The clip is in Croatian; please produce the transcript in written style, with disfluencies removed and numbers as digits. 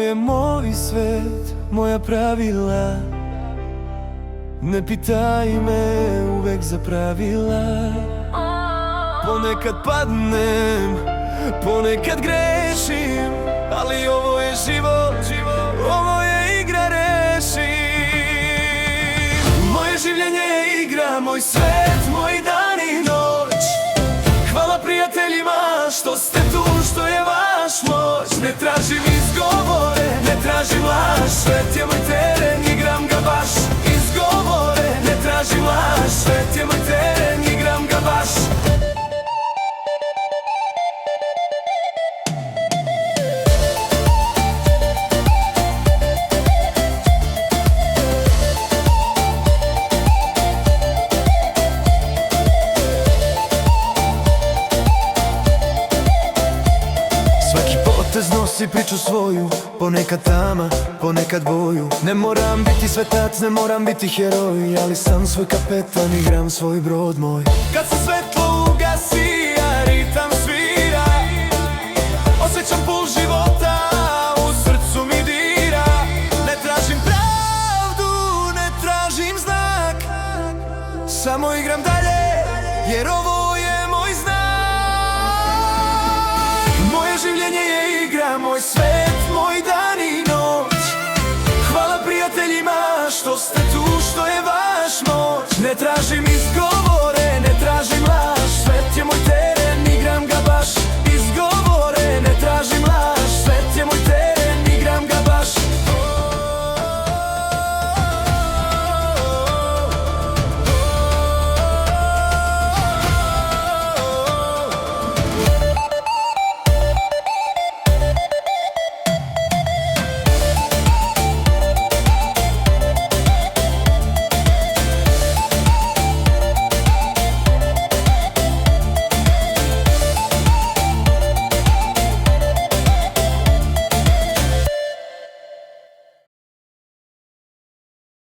je moj svet, moja pravila. Ne pitaj me uvek za pravila. Ponekad padnem, ponekad grešim, ali ovo je život, ovo je igra, rešim. Moje življenje je igra, moj svet, moj dan i noć. Hvala prijateljima što ste tu, što je vaš moć. Ne tražim izgovore, ne tražim laž, svet je moj teren, igram ga baš. Izgovore, ne tražim laž, svet je moj teren, igram ga baš. Svaki potez nosi priču svoju, ponekad tama, ponekad boju. Ne moram biti svetac, ne moram biti heroj, ali sam svoj kapetan, igram svoj brod moj. Kad se svetlo ugasi, a ritam svira, osjećam pul života, u srcu mi dira. Ne tražim pravdu, ne tražim znak, samo igram dalje, jer ovo je moj znak. Moje življenje je igra, moj svet, moj dan i noć. Hvala prijateljima što ste tu, što je vaš moć. Ne tražim